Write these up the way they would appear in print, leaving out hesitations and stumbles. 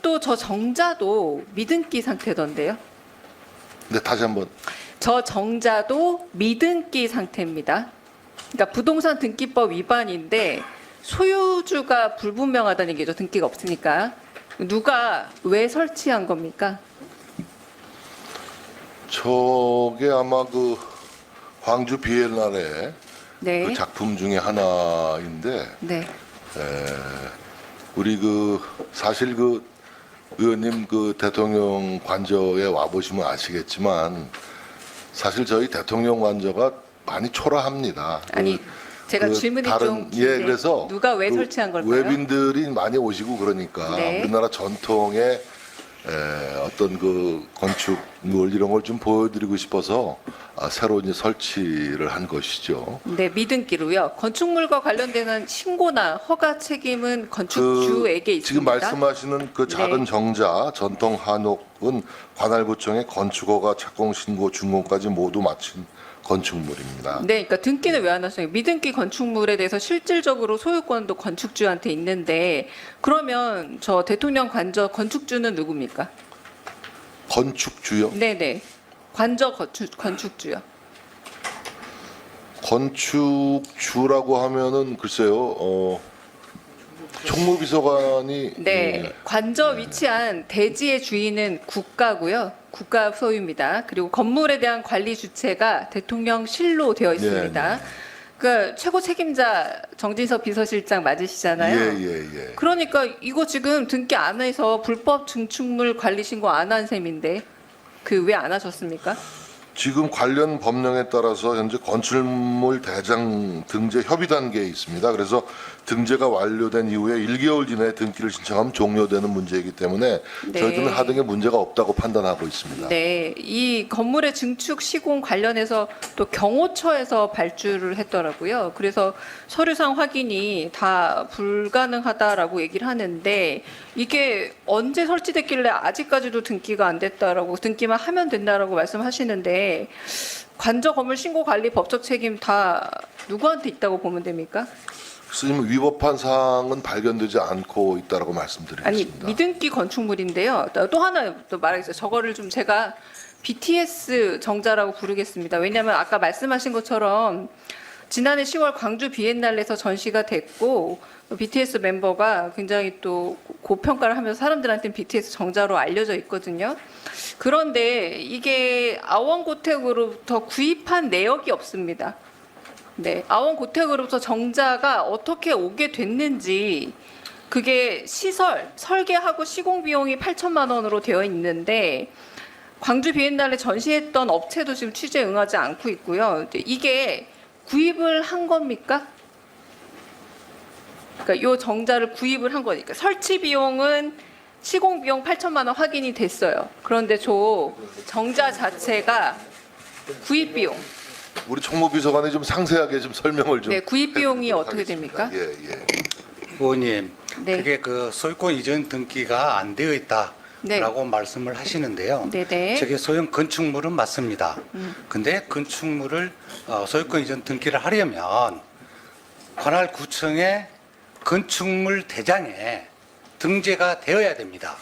또 저 정자도 미등기 상태던데요. 네, 다시 한번. 저 정자도 미등기 상태입니다. 그러니까 부동산 등기법 위반인데 소유주가 불분명하다는 얘기죠. 등기가 없으니까. 누가 왜 설치한 겁니까? 저게 아마 그 광주 비엔날레 네. 그 작품 중에 하나인데 네. 우리 그 사실 그 의원님 그 대통령 관저에 와 보시면 아시겠지만 사실 저희 대통령 관저가 많이 초라합니다. 아니 제가 그 질문이 다른 좀 예 긴데 그래서 누가 왜 그 설치한 걸까요? 외빈들이 많이 오시고 그러니까 네. 우리나라 전통의 어떤 그 건축물 이런 걸 좀 보여드리고 싶어서 새로 이제 설치를 한 것이죠. 네, 미등기로요. 건축물과 관련되는 신고나 허가 책임은 건축주에게 있습니다. 지금 말씀하시는 그 작은 네. 정자 전통 한옥은 관할구청의 건축허가 착공 신고 준공까지 모두 마친 건축물입니다. 네, 그러니까 등기는 왜 안 하세요? 미등기 건축물에 대해서 실질적으로 소유권도 건축주한테 있는데 그러면 저 대통령 관저 건축주는 누굽니까? 건축주요? 네네. 관저 건축주요. 건축주라고 하면은 글쎄요. 총무비서관이 네, 관저 위치한 대지의 주인은 국가고요. 국가 소유입니다. 그리고 건물에 대한 관리 주체가 대통령실로 되어 있습니다. 네. 그러니까 최고 책임자 정진석 비서실장 맞으시잖아요. 예. 그러니까 이거 지금 등기 안 해서 불법 증축물 관리 신고 안 한 셈인데 그 왜 안 하셨습니까? 지금 관련 법령에 따라서 현재 건축물 대장 등재 협의 단계에 있습니다. 그래서 등재가 완료된 이후에 1개월 이내에 등기를 신청하면 종료되는 문제이기 때문에 네. 저희들은 하등에 문제가 없다고 판단하고 있습니다. 네, 이 건물의 증축 시공 관련해서 또 경호처에서 발주를 했더라고요. 그래서 서류상 확인이 다 불가능하다라고 얘기를 하는데 이게 언제 설치됐길래 아직까지도 등기가 안 됐다라고 등기만 하면 된다라고 말씀하시는데 관저 건물 신고 관리 법적 책임 다 누구한테 있다고 보면 됩니까? 스님 위법한 사항은 발견되지 않고 있다라고 아니 말씀드리겠습니다. 미등기 건축물인데요. 또 하나 또 말하겠어요. 저거를 좀 제가 BTS 정자라고 부르겠습니다. 왜냐하면 아까 말씀하신 것처럼 지난해 10월 광주 비엔날레에서 전시가 됐고 BTS 멤버가 굉장히 또 고평가를 하면서 사람들한테는 BTS 정자로 알려져 있거든요. 그런데 이게 아원고택으로부터 구입한 내역이 없습니다. 네, 아원고택으로부터 정자가 어떻게 오게 됐는지 그게 시설, 설계하고 시공 비용이 8천만 원으로 되어 있는데 광주 비엔날레 전시했던 업체도 지금 취재에 응하지 않고 있고요. 이게 구입을 한 겁니까? 그러니까 이 정자를 구입을 한 거니까 설치 비용은 시공 비용 8천만 원 확인이 됐어요. 그런데 저 정자 자체가 구입 비용 우리 총무비서관이 좀 상세하게 좀 설명을 좀. 네, 구입 비용이 해드리도록 어떻게 하겠습니다. 됩니까? 예. 의원님, 네. 그게 그 소유권 이전 등기가 안 되어 있다라고 말씀을 하시는데요. 네네. 저게 소형 건축물은 맞습니다. 근데 건축물을 소유권 이전 등기를 하려면 관할구청의 건축물 대장에 등재가 되어야 됩니다.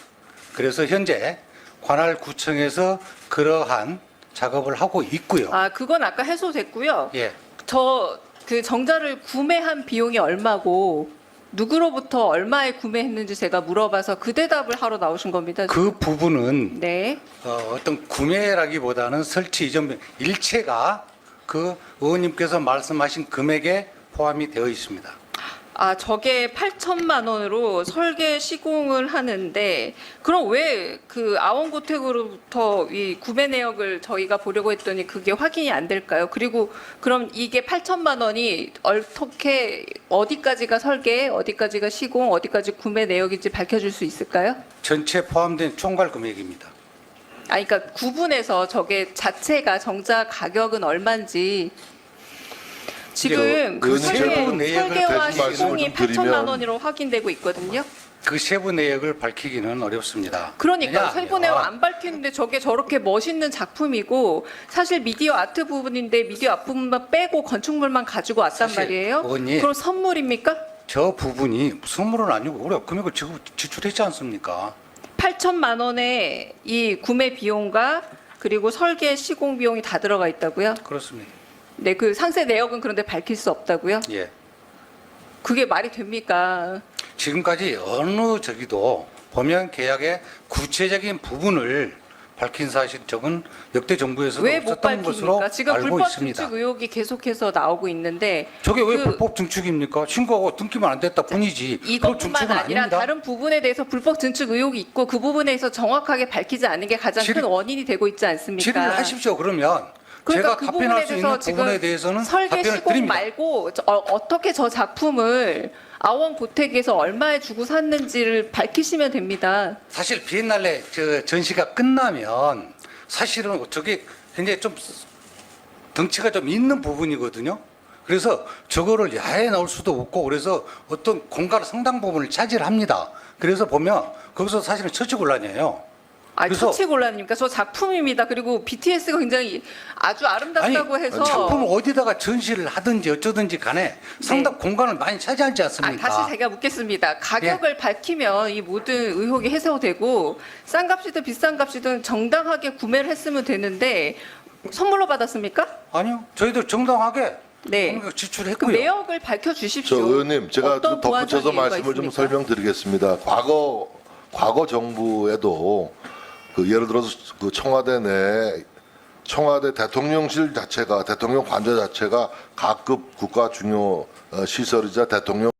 그래서 현재 관할구청에서 그러한 작업을 하고 있고요. 아, 그건 아까 해소됐고요. 예. 저 그 정자를 구매한 비용이 얼마고 누구로부터 얼마에 구매했는지 제가 물어봐서 그 대답을 하러 나오신 겁니다. 그 부분은 네. 어떤 구매라기보다는 설치 이전 일체가 그 의원님께서 말씀하신 금액에 포함이 되어 있습니다. 아, 저게 8천만 원으로 설계 시공을 하는데 그럼 왜 그 아원고택으로부터 이 구매 내역을 저희가 보려고 했더니 그게 확인이 안 될까요? 그리고 그럼 이게 8천만 원이 어떻게 어디까지가 설계, 어디까지가 시공, 어디까지 구매 내역인지 밝혀줄 수 있을까요? 전체 포함된 총괄 금액입니다. 아, 그러니까 구분해서 저게 자체가 정자 가격은 얼마인지 지금 그 의원님, 세부 내역을 설계와 대신 말씀을 시공이 좀 드리면 8천만 원으로 확인되고 있거든요. 그 세부 내역을 밝히기는 어렵습니다. 그러니까 왜냐하면 세부 내역 안 밝히는데 저게 저렇게 멋있는 작품이고 사실 미디어 아트 부분인데 미디어 아트 부분만 빼고 건축물만 가지고 왔단 사실 말이에요. 의원님, 그럼 선물입니까? 저 부분이 선물은 아니고 우리가 금액을 지출했지 않습니까? 8천만 원의 이 구매 비용과 그리고 설계 시공 비용이 다 들어가 있다고요? 그렇습니다. 네, 그 상세 내역은 그런데 밝힐 수 없다고요? 예. 그게 말이 됩니까? 지금까지 어느 저기도 범행 계약의 구체적인 부분을 밝힌 사실적은 역대 정부에서도 왜 못 없었던 것으로 밝힙니까? 지금 알고 불법 있습니다. 증축 의혹이 계속해서 나오고 있는데 저게 왜 그 불법 증축입니까? 신고하고 등기만 안 됐다 뿐이지. 그건 이것뿐만 증축은 아니라 아닙니다. 다른 부분에 대해서 불법 증축 의혹이 있고 그 부분에 대해서 정확하게 밝히지 않는 게 가장 큰 원인이 되고 있지 않습니까? 질의를 하십시오. 그러면 그러니까 제가 그 답변할 수 부분에 있는 대해서 지금 부분에 대해서는 설계 답변을 시공 드립니다. 말고 어떻게 저 작품을 아원 고택에서 얼마에 주고 샀는지를 밝히시면 됩니다. 사실 비엔날레 전시가 끝나면 사실은 저게 굉장히 좀 덩치가 좀 있는 부분이거든요. 그래서 저거를 야외에 나올 수도 없고 그래서 어떤 공간 상당 부분을 차지합니다. 그래서 보면 거기서 사실은 처치곤란이에요. 아, 그래서- 처치곤란입니까? 저 작품입니다. 그리고 BTS가 굉장히 아주 아름답다고 해서 작품을 어디다가 전시를 하든지 어쩌든지 간에 상당 공간을 많이 차지하지 않습니까? 다시 제가 묻겠습니다. 가격을 밝히면 이 모든 의혹이 해소되고 싼 값이든 비싼 값이든 정당하게 구매를 했으면 되는데 선물로 받았습니까? 아니요. 저희도 정당하게 네. 그 그 지출했고요. 내역을 밝혀 저 주십시오. 의원님, 제가 어떤 덧붙여서 보완적인 이유가 말씀을 좀 있습니까? 설명드리겠습니다. 과거 정부에도 그 예를 들어서 그 청와대 대통령실 자체가 대통령 관저 자체가 각급 국가 중요 시설이자 대통령